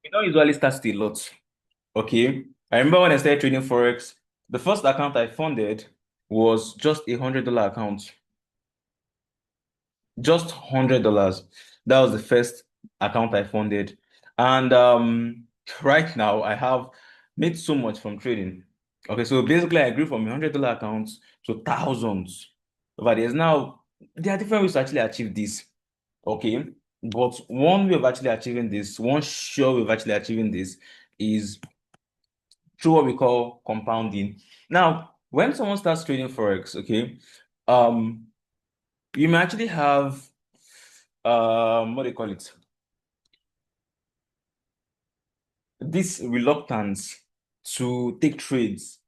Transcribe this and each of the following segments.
We don't usually start with a lot. Okay. I remember when I started trading Forex, the first account I funded was just $100 account. Just $100. That was the first account I funded. And right now I have made so much from trading. Okay, so basically I grew from $100 accounts to thousands over the years. Now, there are different ways to actually achieve this. Okay. But one way of actually achieving this, one sure way of actually achieving this is through what we call compounding. Now, when someone starts trading Forex, okay, um, you may actually have what do you call it? This reluctance to take trades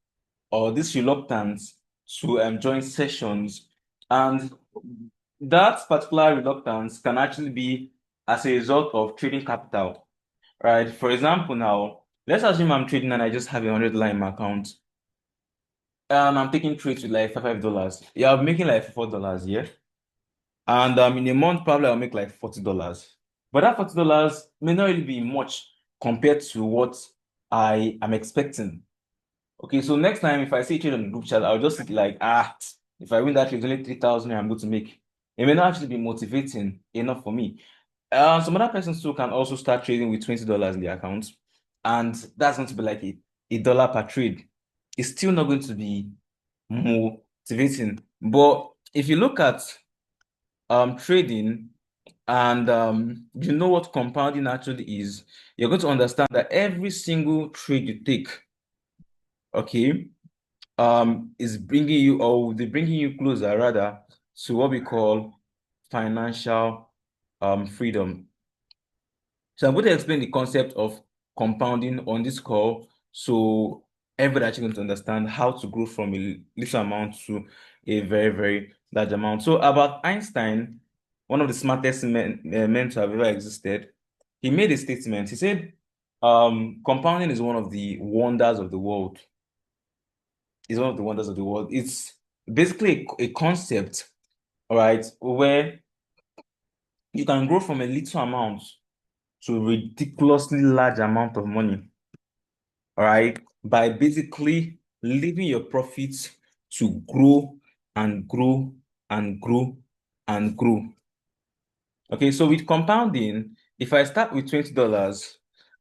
or this reluctance to join sessions. And that particular reluctance can actually be as a result of trading capital, right? For example, now, let's assume I'm trading and I just have $100 in my account. And I'm taking trades with like $5. Yeah, I'm making like $4, yeah. And in a month, probably I'll make like $40. But that $40 may not really be much compared to what I am expecting. Okay, so next time if I see a trade on the group chat, I'll just think like, if I win that trade, it's only 3,000 I'm going to make. It may not actually be motivating enough for me. Some other persons too can also start trading with $20 in their account, and that's going to be like a dollar per trade. It's still not going to be motivating. But if you look at trading and you know what compounding actually is, you're going to understand that every single trade you take, okay, is bringing you, or they're bringing you closer rather to what we call financial freedom. So I'm going to explain the concept of compounding on this call, so everybody actually going to understand how to grow from a little amount to a very, very large amount. So Albert Einstein, one of the smartest men to have ever existed, he made a statement. He said, compounding is one of the wonders of the world. It's one of the wonders of the world. It's basically a concept, all right, where you can grow from a little amount to a ridiculously large amount of money, all right, by basically leaving your profits to grow and grow and grow and grow. Okay, so with compounding, if I start with $20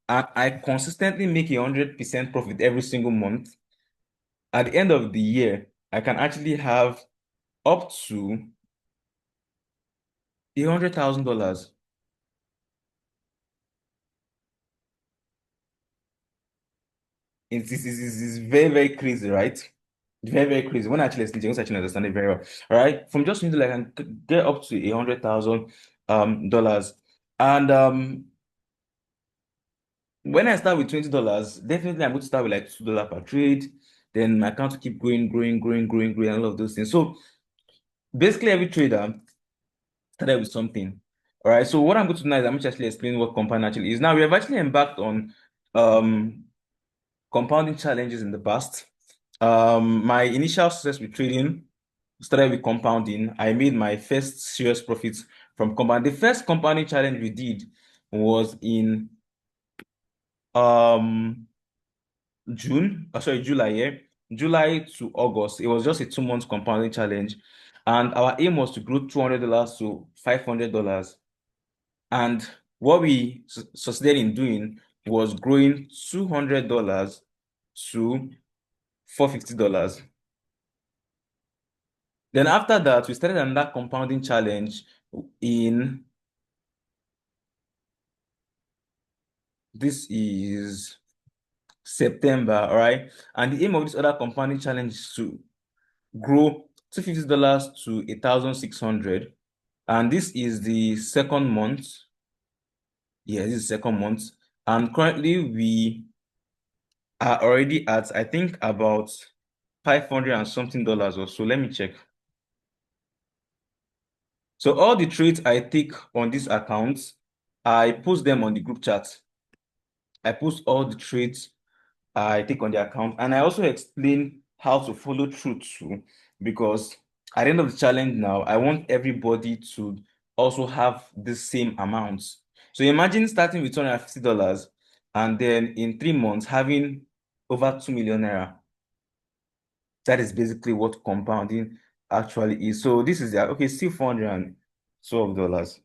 and I consistently make 100% profit every single month, at the end of the year, I can actually have up to $100,000. It's very, very crazy, right? Very, very crazy. When I actually explain, you actually understand it very well. All right. From just like I can get up to $100,000 dollars. And when I start with $20, definitely I'm going to start with like $2 per trade. Then my account will keep growing, growing, growing, growing, growing, and all of those things. So basically every trader started with something. All right. So what I'm going to do now is I'm going to actually explain what compound actually is. Now we have actually embarked on um compounding challenges in the past. My initial success with trading started with compounding. I made my first serious profits from compound. The first compounding challenge we did was in um June, sorry, July, yeah. July to August. It was just a 2 month compounding challenge. And our aim was to grow $200 to $500. And what we succeeded in doing was growing $200 to $450. Then after that, we started another compounding challenge in this is September, all right? And the aim of this other compounding challenge is to grow $250 to 1,600. And this is the second month. Yeah, this is the second month. And currently we are already at, I think, about 500 and something dollars or so. Let me check. So all the trades I take on this account, I post them on the group chat. I post all the trades I take on the account, and I also explain how to follow through too, because at the end of the challenge now, I want everybody to also have the same amounts. So imagine starting with $250 and then in 3 months having over 2 million naira. That is basically what compounding actually is. So this is okay, still $412.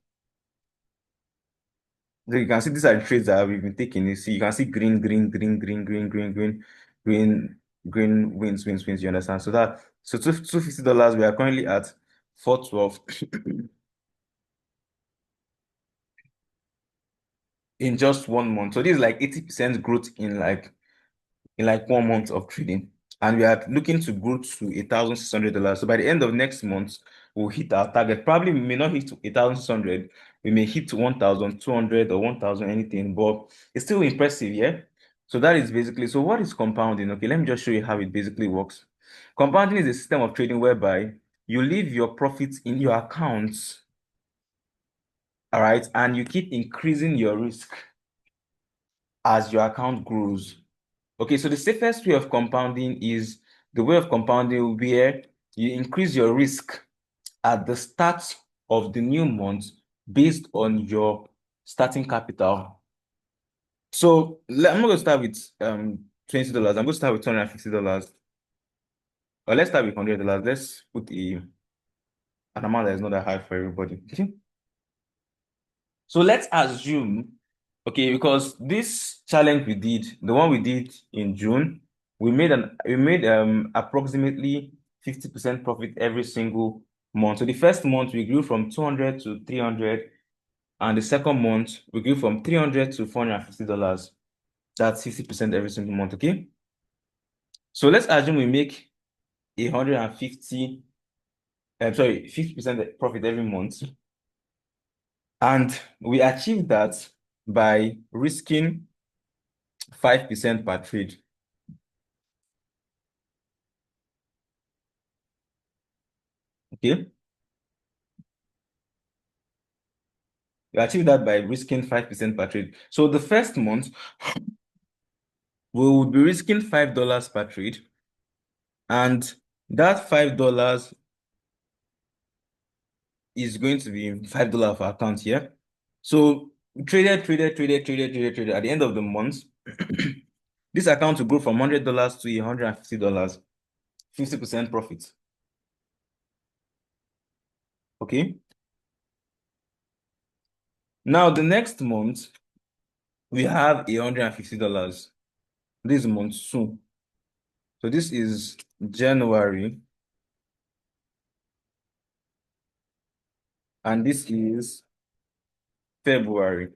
So you can see these are the trades that we've been taking. You see, you can see green, green, green, green, green, green, green, green, green wins, wins, wins. You understand? So $250, we are currently at 412 in just 1 month. So this is like 80% growth in like 1 month of trading. And we are looking to grow to $1,600. So by the end of next month, we'll hit our target. Probably we may not hit 1,600. We may hit 1,200 or 1,000 anything, but it's still impressive, yeah? So that is basically, so what is compounding? Okay, let me just show you how it basically works. Compounding is a system of trading whereby you leave your profits in your accounts, all right, and you keep increasing your risk as your account grows. Okay, so the safest way of compounding is the way of compounding where you increase your risk at the start of the new month based on your starting capital. So I'm not going to start with $20. I'm going to start with $250. Or let's start with $100. Let's put an amount that is not that high for everybody. Okay? So let's assume, okay, because this challenge we did, the one we did in June, we made approximately 50% profit every single month. So the first month we grew from 200 to 300, and the second month we grew from 300 to $450. That's 50% every single month, okay? So let's assume we make 150, sorry, 50% profit every month. And we achieve that by risking 5% per trade. Okay. You achieve that by risking 5% per trade. So the first month, we will be risking $5 per trade. And that $5 is going to be $5 of our account here. So we traded, traded, traded, traded, traded, traded. At the end of the month, this account will grow from $100 to $150, 50% profit. Okay. Now the next month, we have $150 this month soon. So this is January, and this is February.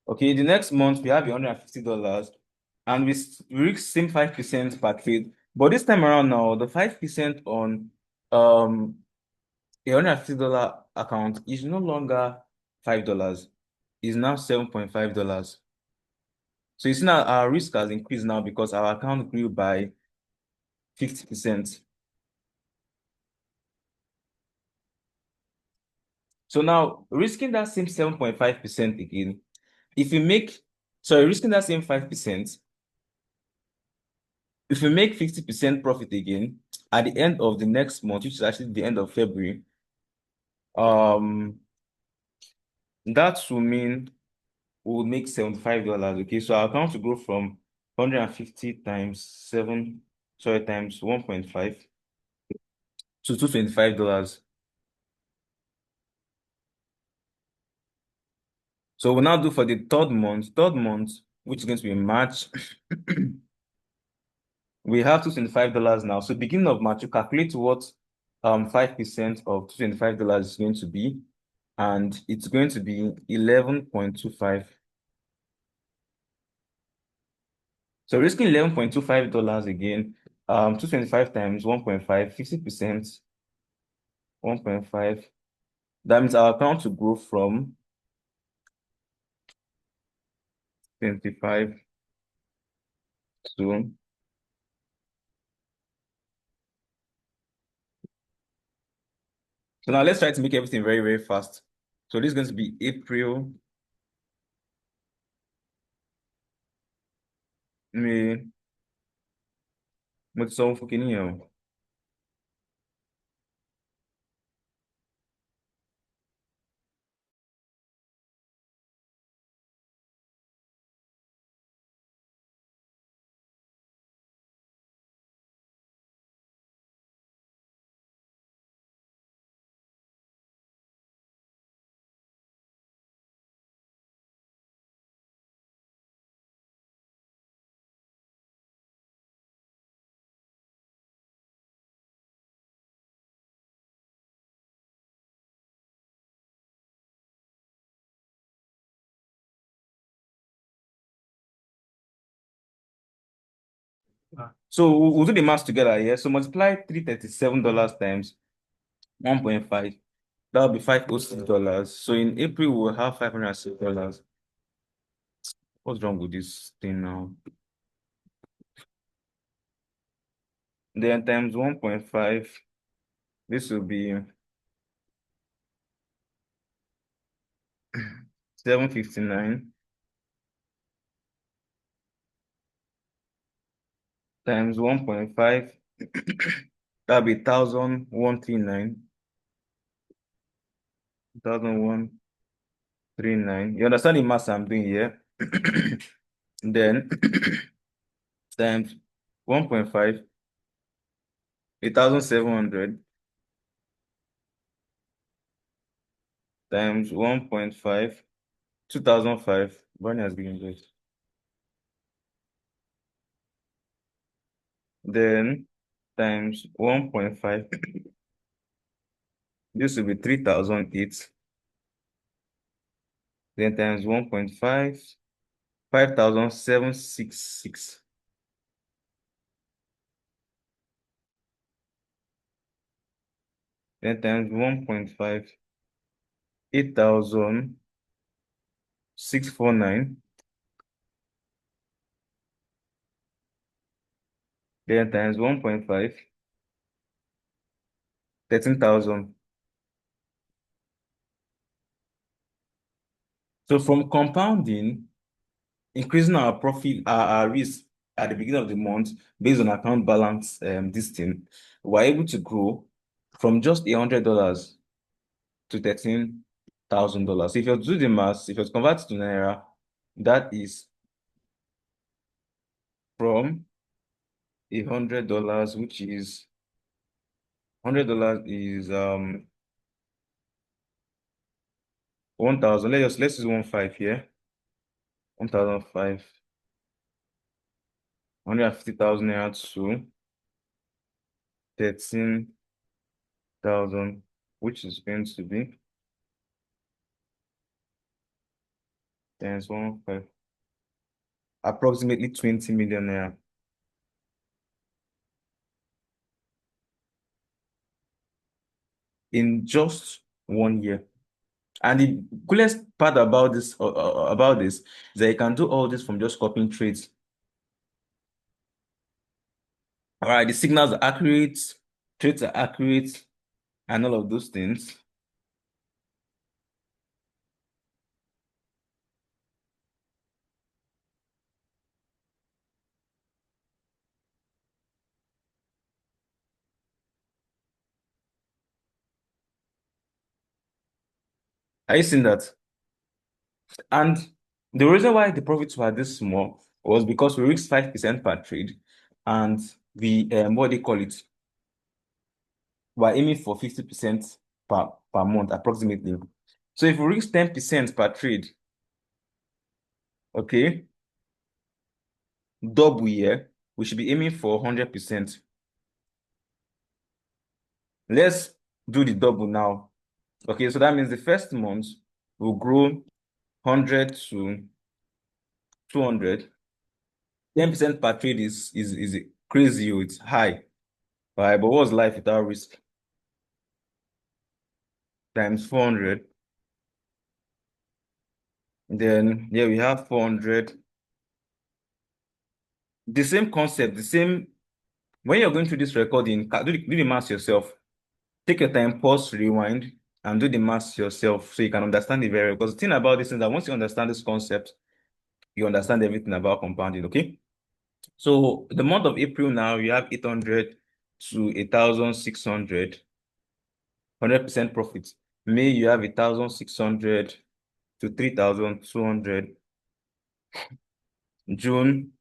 Okay, the next month we have $150, and we reach same 5% per trade. But this time around now, the 5% on $150 account is no longer $5. It's now $7.5. So you see now our risk has increased now because our account grew by 50%. So now risking that same 7.5% again, if you make, sorry, risking that same 5%, if you make 50% profit again at the end of the next month, which is actually the end of February, um, that will mean we'll make $75. Okay, so our account will grow from 150 times 7, sorry, times 1.5 to $225. So we'll now do for the third month, which is going to be March. We have $225 now. So beginning of March, you calculate what 5% of $225 is going to be, and it's going to be 11.25. So risking $11.25 again, 225 times 1.5, 50%, 1.5. That means our account to grow from 25 to, so now let's try to make everything very, very fast. So this is going to be April, May, mo ti sọ fún kinní yẹn o. So we'll do the math together here. So multiply $337 times 1.5. That'll be $506. So in April, we'll have $506. What's wrong with this thing now? Then times 1.5, this will be 759 times 1.5. That'll be 1,139. 1,139. You understand the math I'm doing here? Then times 1.5, 8,700 times 1.5, 2005. Barney has given this. Then times 1.5. This will be 3,008. Then times 1.5, 5,766. Then times 1.5, 8,649. Then times 1.5, 13,000. So from compounding, increasing our profit, our risk at the beginning of the month based on account balance, this thing, we're able to grow from just $100 to $13,000. If you do the math, if you convert to Naira, that is from $100, which is $100 is 1,000. Let's use 1.5 here. 1,005. 150,000 Naira to 13,000, which is going to be times 1.5, approximately 20 million Naira in just 1 year. And the coolest part about this is that you can do all this from just copying trades. All right, the signals are accurate, trades are accurate, and all of those things. Are you seeing that? And the reason why the profits were this small was because we risked 5% per trade, and the what do you call it? We're aiming for 50% per month approximately. So if we risk 10% per trade, okay, double year, we should be aiming for 100%. Let's do the double now. Okay, so that means the first month will grow 100 to 200. 10% per trade is crazy, oh, it's high. All right, but what's life without risk? Times 400. Then yeah, we have 400. The same concept, the same. When you're going through this recording, do the math yourself. Take your time, pause, rewind, and do the math yourself so you can understand the variable. Because the thing about this is that once you understand this concept, you understand everything about compounding, okay? So the month of April now, you have 800 to 1,600, 100% profit. May, you have 1,600 to 3,200. June,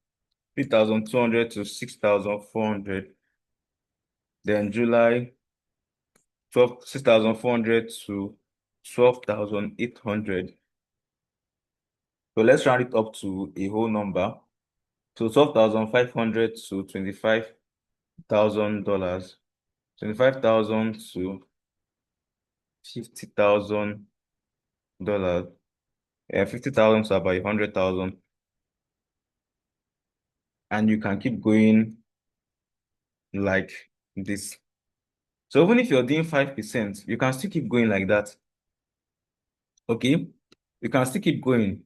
3,200 to 6,400. Then July, 6,400 to 12,800. So let's round it up to a whole number. So 12,500 to $25,000. 25,000 to $50,000. And 50,000 to about 100,000. And you can keep going like this. So even if you're doing 5%, you can still keep going like that. Okay? You can still keep going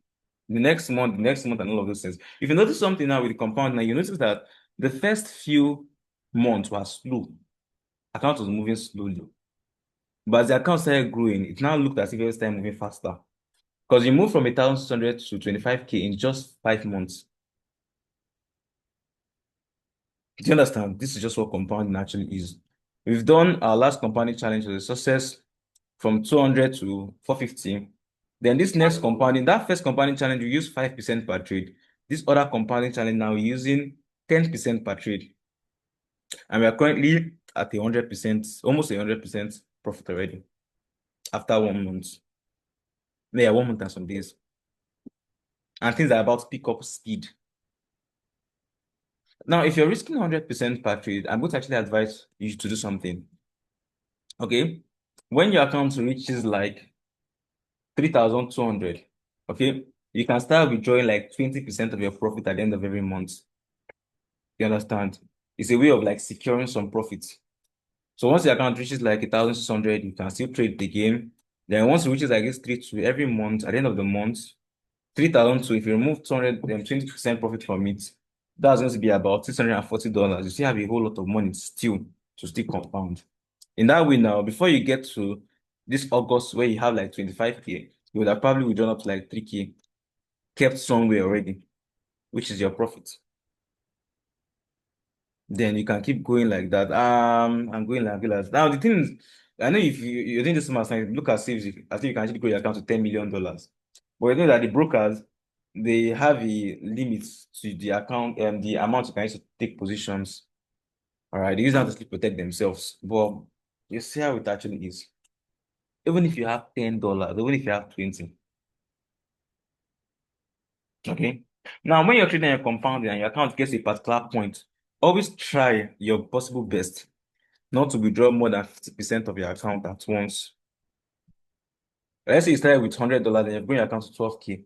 the next month, and all of those things. If you notice something now with the compound, now you notice that the first few months were slow. Account was moving slowly. But as the account started growing, it now looked as if it started moving faster. Because you moved from 1,600 to 25K in just 5 months. Do you understand? This is just what compounding actually is. We've done our last compounding challenge with a success from 200 to 450. Then this next compounding, that first compounding challenge, we use 5% per trade. This other compounding challenge now, we're using 10% per trade. And we are currently at 100%, almost 100% profit already after 1 month. Yeah, 1 month and some days. And things are about to pick up speed. Now, if you're risking 100% per trade, I'm going to actually advise you to do something. Okay? When your account reaches like 3,200, okay, you can start withdrawing like 20% of your profit at the end of every month. You understand? It's a way of like securing some profit. So once your account reaches like 1,600, you can still trade the game. Then once it reaches like this 3 every month, at the end of the month, 3,002, if you remove 200, then 20% profit from it, that's going to be about $640. You still have a whole lot of money still to still compound. In that way now, before you get to this August where you have like 25K, you would have probably withdrawn up to like 3K, kept somewhere already, which is your profit. Then you can keep going like that. I'm going like that. Now the thing is, I know if you're doing this much, like, look at saves, I think you can actually grow your account to $10 million. But you know that the brokers, they have a limit to the account and the amount you can use to take positions. All right, they use that to sleep protect themselves. But you see how it actually is. Even if you have $10, even if you have 20, okay. Now, when you're trading your compounding and your account gets a particular point, always try your possible best not to withdraw more than 50% of your account at once. Let's say you started with $100 and you're going your account to 12K.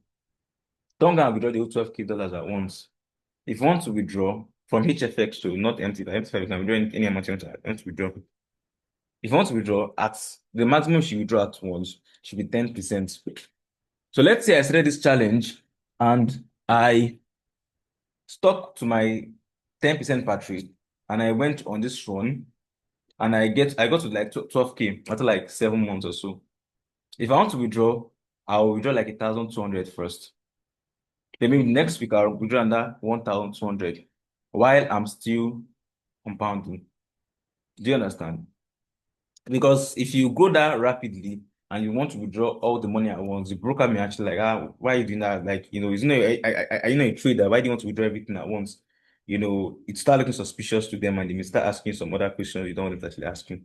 Don't go and withdraw the whole 12K dollars at once. If you want to withdraw from HFX to not empty, the empty you can withdraw any amount you want to withdraw. If you want to withdraw at the maximum you withdraw at once should be 10%. So let's say I started this challenge and I stuck to my 10% per trade and I went on this run and I got to like 12K after like 7 months or so. If I want to withdraw, I'll withdraw like 1,200 first. Then maybe next week I'll withdraw another 1,200 while I'm still compounding. Do you understand? Because if you go that rapidly and you want to withdraw all the money at once, the broker may actually like, why are you doing that? Like, isn't it, are you not a trader? Why do you want to withdraw everything at once? It start looking suspicious to them and they may start asking some other questions you don't want them to actually ask you.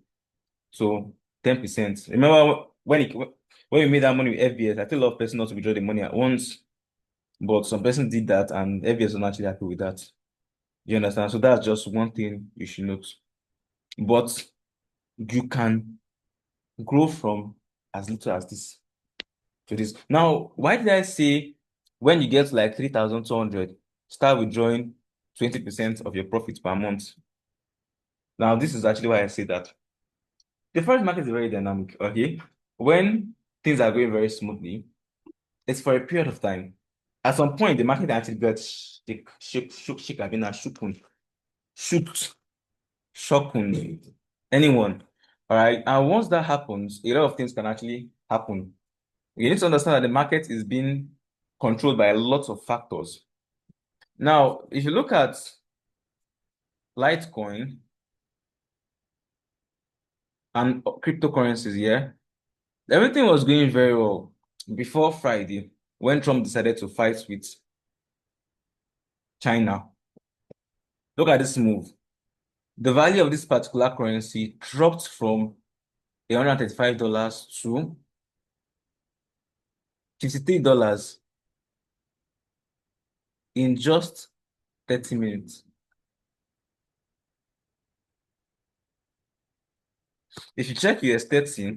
So 10%. Remember when we made that money with FBS, I tell a lot of person not to withdraw the money at once, but some person did that and FBS was not actually happy with that. You understand? So that's just one thing you should note. But you can grow from as little as this to this. Now, why did I say when you get like 3,200, start withdrawing 20% of your profits per month? Now, this is actually why I say that. The forex market is very dynamic, okay? When things are going very smoothly, it's for a period of time. At some point, the market actually gets shook, anyone. All right. And once that happens, a lot of things can actually happen. You need to understand that the market is being controlled by lots of factors. Now, if you look at Litecoin and cryptocurrencies, yeah, everything was going very well before Friday when Trump decided to fight with China. Look at this move. The value of this particular currency dropped from $135 to $53 in just 30 minutes. If you check US 30,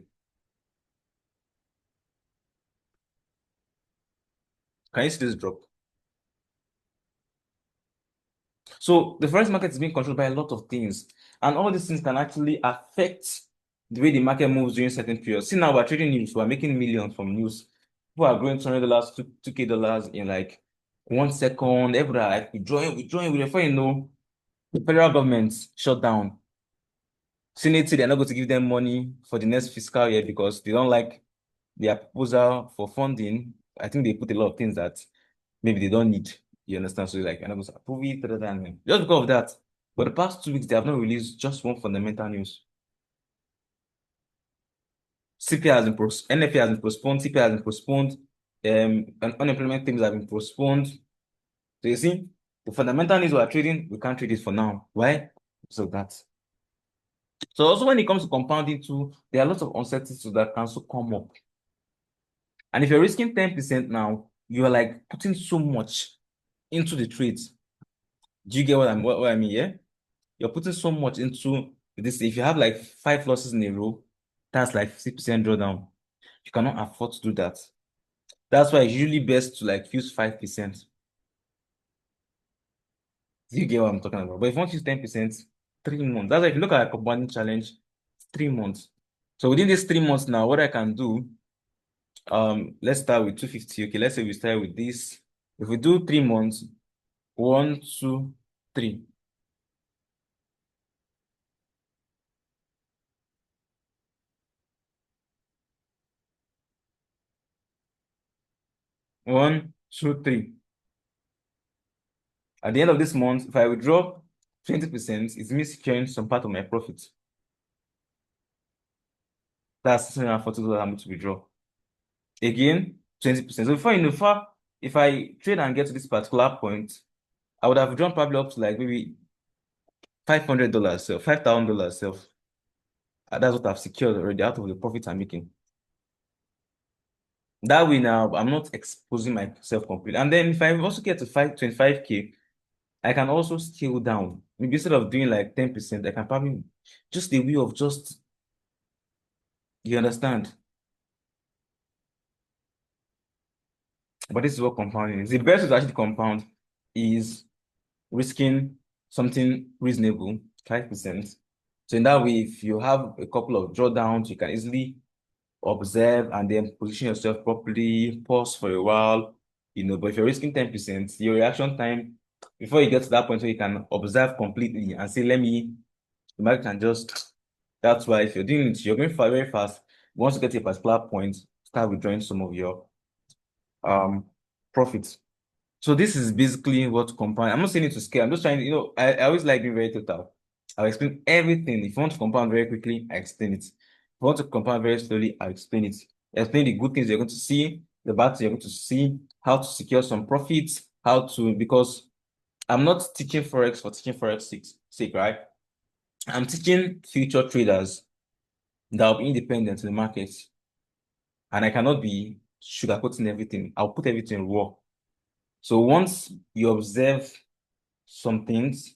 can you see this drop? So the forex market is being controlled by a lot of things, and all these things can actually affect the way the market moves during certain periods. See, now we're trading news, we're making millions from news. People are growing $200, $2K dollars in like 1 second. Everybody are like withdrawing. Before you know, the federal government shut down. Senate say they're not going to give them money for the next fiscal year because they don't like their proposal for funding. I think they put a lot of things that maybe they don't need. You understand? So like, I'm not going to approve it, just because of that. For the past 2 weeks, they have not released just one fundamental news. CPI has been NFA has been postponed, CPI has been postponed, and unemployment things have been postponed. So you see, the fundamental news we are trading, we can't trade it for now. Why? So that. So also when it comes to compounding too, there are lots of uncertainties that can also come up. And if you're risking 10% now, you're like putting so much into the trades. Do you get what I mean? Yeah? You're putting so much into this. If you have like 5 losses in a row, that's like 50% drawdown. You cannot afford to do that. That's why it's usually best to like use 5%. Do you get what I'm talking about? But if you want to use 10%, 3 months. That's why if you look at a compounding challenge, it's 3 months. So within these 3 months now, what I can do, let's start with 250. Okay, let's say we start with this. If we do 3 months, 1, 2, 3. 1, 2, 3. At the end of this month, if I withdraw 20%, it's me securing some part of my profit. That's $640 I'm going to withdraw. Again, 20%. So before you know, if I trade and get to this particular point, I would have withdrawn probably up to like maybe $500 self, $5,000 self. That's what I've secured already out of the profit I'm making. That way now, I'm not exposing myself completely. And then if I also get to 25K, I can also scale down. Maybe instead of doing like 10%, I can probably just the way of just, you understand? But this is what compounding is. The best way to actually compound is risking something reasonable, 5%. So in that way, if you have a couple of drawdowns, you can easily observe and then position yourself properly, pause for a while, but if you're risking 10%, your reaction time before you get to that point where you can observe completely and say, the market can just, that's why if you're doing it, you're going very fast. Once you get to a particular point, start withdrawing some of your profits. So this is basically what compound. I'm not saying it to scale. I'm just trying to, I always like being very total. I'll explain everything. If you want to compound very quickly, I explain it. If you want to compound very slowly, I'll explain it. Explain the good things you're going to see, the bad things you're going to see, how to secure some profits, because I'm not teaching Forex for teaching Forex sake, right? I'm teaching future traders that will be independent in the markets. And I cannot be sugarcoating everything. I'll put everything raw. So once you observe some things,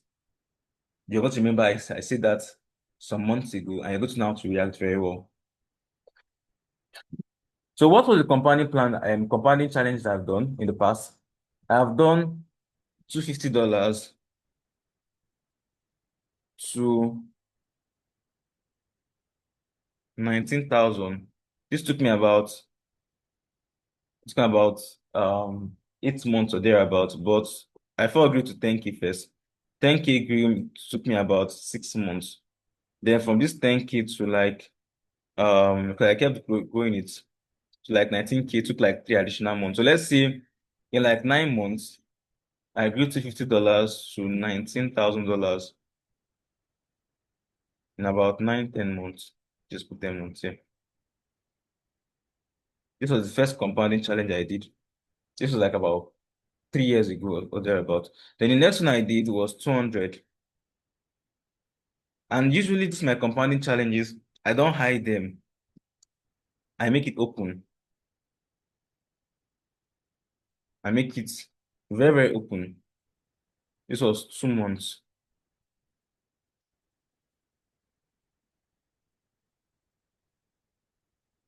you're going to remember I said that some months ago, and you're going to now to react very well. So what was the compounding challenge that I've done in the past? I've done $250 to 19,000. This took me about 8 months or thereabouts, but I fell agreed to 10K first. 10K took me about 6 months. Then from this 10K to like 'cause I kept going it to like 19K, took like 3 additional months. So let's say in like 9 months, I grew $250 to $19,000 in about 9, 10 months. Just put 10 months here. This was the first compounding challenge I did. This was like about 3 years ago or thereabout. Then the next one I did was 200. And usually this is my compounding challenges. I don't hide them. I make it open. I make it very, very open. This was 2 months.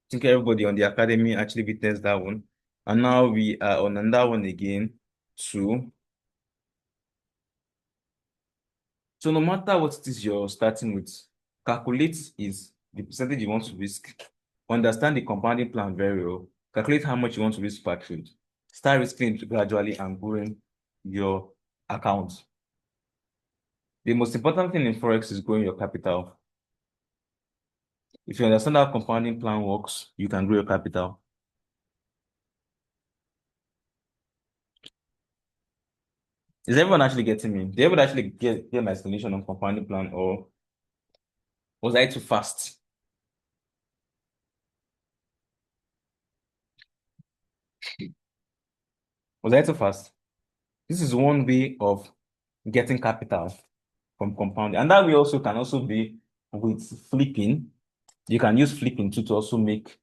I think everybody on the academy actually witnessed that one. And now we are on another one again, 2. So no matter what it is you're starting with, calculate is the percentage you want to risk. Understand the compounding plan very well. Calculate how much you want to risk per trade. Start risking it gradually and growing your account. The most important thing in Forex is growing your capital. If you understand how compounding plan works, you can grow your capital. Is everyone actually getting me? Did everyone actually get my explanation on compounding plan, or was I too fast? Was I too fast? This is one way of getting capital from compounding. And that way also can also be with flipping. You can use flipping too to also make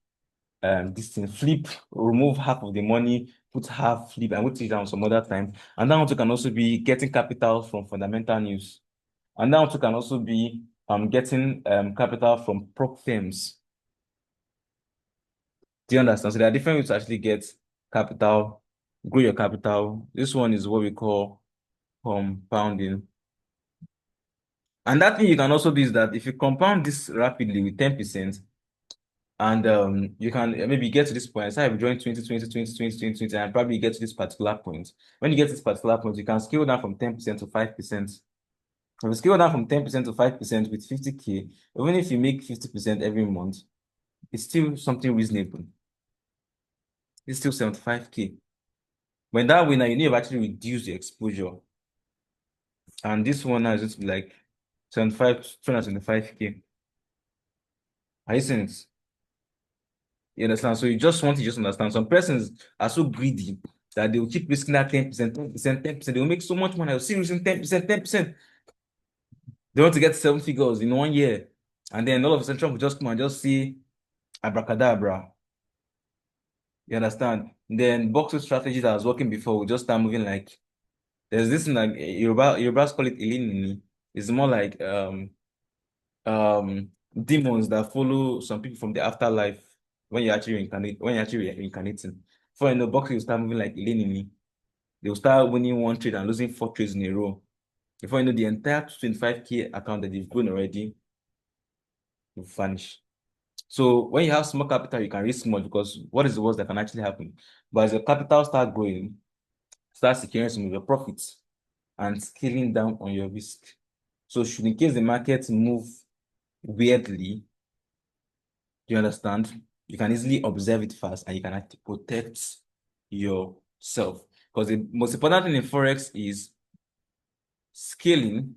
this thing flip, remove half of the money, put half flip, and put it down some other time. And that one too can also be getting capital from fundamental news. And that one too can also be getting capital from prop firms. Do you understand? So there are different ways to actually get capital, grow your capital. This one is what we call compounding. And that thing you can also do is that if you compound this rapidly with 10%, and you can maybe get to this point, say I've joined 20, and probably get to this particular point. When you get to this particular point, you can scale down from 10% to 5%. If you scale down from 10% to 5% with 50K, even if you make 50% every month, it's still something reasonable. It's still 75K. When that way now, you need to actually reduce the exposure. And this one now is just like 75, 225K. Are you seeing it? You understand? So you just want to just understand. Some persons are so greedy that they will keep risking that 10%, 10%, 10%. They will make so much money. I'll see risking 10%, 10%. They want to get 7 figures in 1 year. And then all of a sudden, Trump will just come and just see abracadabra. You understand? Then boxing strategy that was working before will just start moving like there's this thing like Yorubas call it Ilinini. It's more like demons that follow some people from the afterlife when you're actually reincarnating. For in the box, you start moving like Ilinini. They will start winning one trade and losing 4 trades in a row. Before you know the entire 25K account that you've grown already will vanish. So when you have small capital, you can risk more because what is the worst that can actually happen? But as your capital start growing, start securing some of your profits and scaling down on your risk. So should in case the market move weirdly, you understand? You can easily observe it fast and you can actually protect yourself. Because the most important thing in Forex is scaling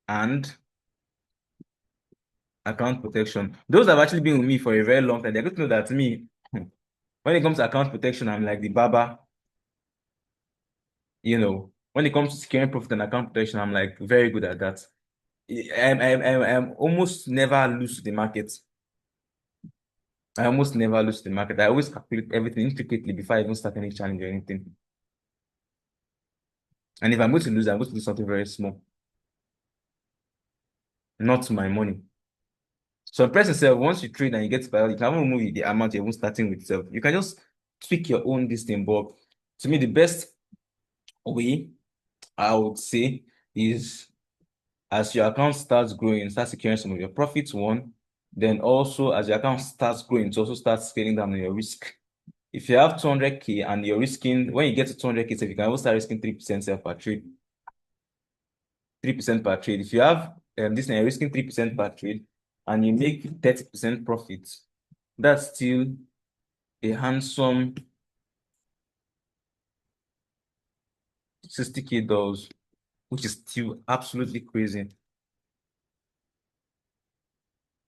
and account protection. Those have actually been with me for a very long time. They're going to know that me, when it comes to account protection, I'm like the Baba. When it comes to securing profit and account protection, I'm like very good at that. I'm almost never lose to the market. I almost never lose to the market. I always calculate everything intricately before I even start any challenge or anything. And if I'm going to lose, I'm going to do something very small, not my money. So press yourself, once you trade and you get to buy, you can even move the amount you're even starting with yourself. You can just tweak your own this thing. But to me, the best way I would say is as your account starts growing, start securing some of your profits, one. Then also as your account starts growing, to also start scaling down on your risk. If you have 200K and you're risking, when you get to 200K, so you can also start risking 3% self per trade. 3% per trade. If you have this, now you're risking 3% per trade and you make 30% profit, that's still a handsome 60K dollars, which is still absolutely crazy.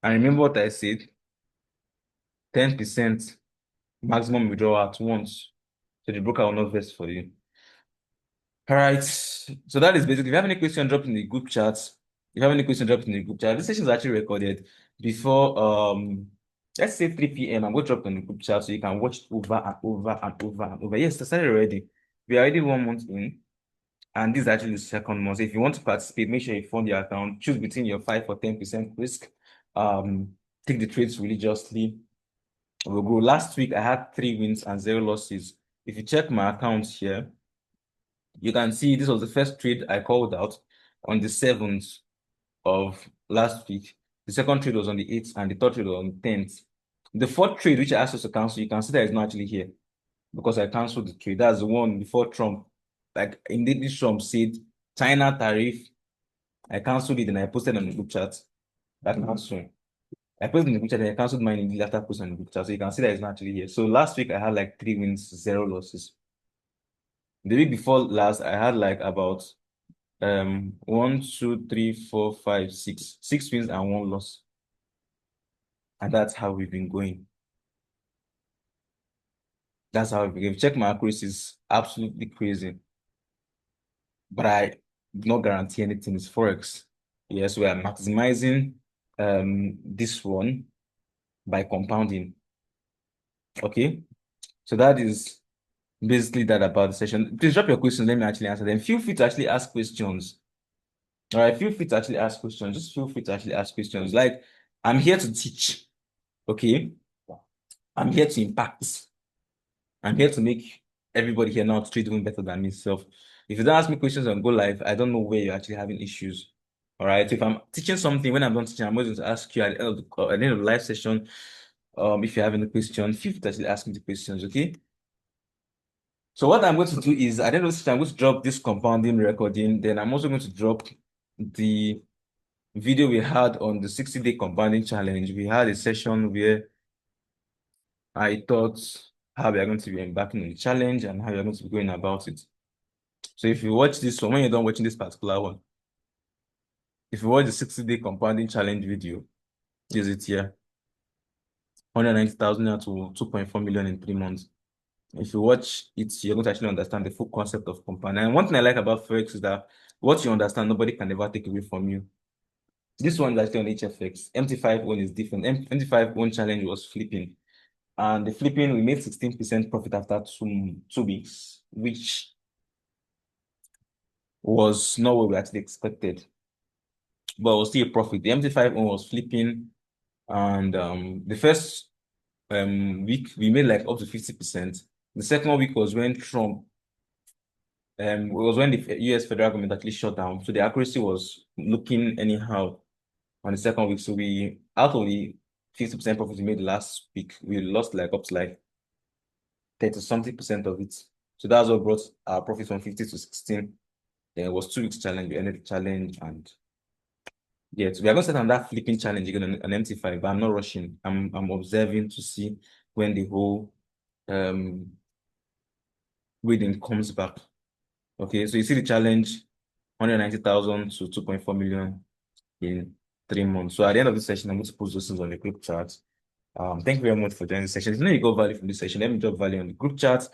And remember what I said, 10% maximum withdrawal at once. So the broker will not vest for you. All right. So that is basically, if you have any question, drop in the group chat. If you have any question, drop in the group chat. This session is actually recorded before let's say 3 p.m. I'm going to drop in the group chat so you can watch it over and over and over and over. Yes, I started already. We are already 1 month in. And this is actually the second month. So if you want to participate, make sure you fund your account, choose between your 5 or 10% risk. Take the trades religiously. We'll go. Last week I had 3 wins and 0 losses. If you check my account here, You can see this was the first trade I called out on the 7th of last week. The second trade was on the 8th, and the third trade was on the 10th. The fourth trade, which I asked us to cancel, you can see that it's not actually here because I canceled the trade. That's the one before Trump. Like indeed, this Trump said China tariff. I canceled it and I posted on the group chat. That cancel. I posted in the group chat and I canceled mine in the later post on the group chat. So you can see that it's not actually here. So last week I had like 3 wins, 0 losses. The week before last, I had like about 1, 2, 3, 4, 5, 6. 6 wins and 1 loss. And that's how we've been going. That's how we've been going. Check my accuracy is absolutely crazy. But I do not guarantee anything. It's Forex. Yes, we are maximizing this one by compounding. Okay. So that is basically that about the session. Please drop your questions. Let me actually answer them. Feel free to actually ask questions. All right, feel free to actually ask questions. Just feel free to actually ask questions. Like, I'm here to teach. Okay. I'm here to impact. I'm here to make everybody here now trade even better than myself. If you don't ask me questions on Go Live, I don't know where you're actually having issues. All right. So if I'm teaching something, when I'm done teaching, I'm going to ask you at the end of the live session. If you have any question, feel free to actually ask me the questions. Okay. So what I'm going to do is at the end of the session, I'm going to drop this compounding recording. Then I'm also going to drop the video we had on the 60-day compounding challenge. We had a session where I taught how we are going to be embarking on the challenge and how we are going to be going about it. So if you watch this one, when you're done watching this particular one, if you watch the 60-day compounding challenge video, is it here? 190,000 to 2.4 million in 3 months. If you watch it, you're going to actually understand the full concept of compounding. And one thing I like about Forex is that what you understand, nobody can ever take away from you. This one is actually on HFX. MT5 one is different. MT5 one challenge was flipping. And the flipping, we made 16% profit after 2 weeks, which was not what we actually expected. But it was still a profit. The MT5 one was flipping. And the first week, we made like up to 50%. The second week was when Trump, it was when the US federal government actually shut down. So the accuracy was looking anyhow on the second week. So we, out of the 50% profit we made last week, we lost like up to like 30 something percent of it. So that's what brought our profit from 50 to 16. Then it was 2 weeks challenge. We ended the challenge and yeah, so we are going to start on that flipping challenge again on MT5, but I'm not rushing. I'm observing to see when the whole reading comes back. Okay, so you see the challenge 190,000 to 2.4 million in 3 months. So at the end of this session, I'm going to post those things on the group chat. Thank you very much for joining the session. If you know you got value from this session, let me drop value on the group chat.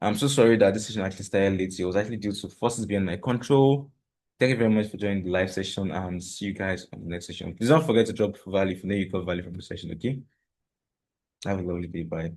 I'm so sorry that this session actually started late. It was actually due to forces beyond my control. Thank you very much for joining the live session and see you guys on the next session. Please don't forget to drop value if you know you got value from the session, okay? Have a lovely day. Bye.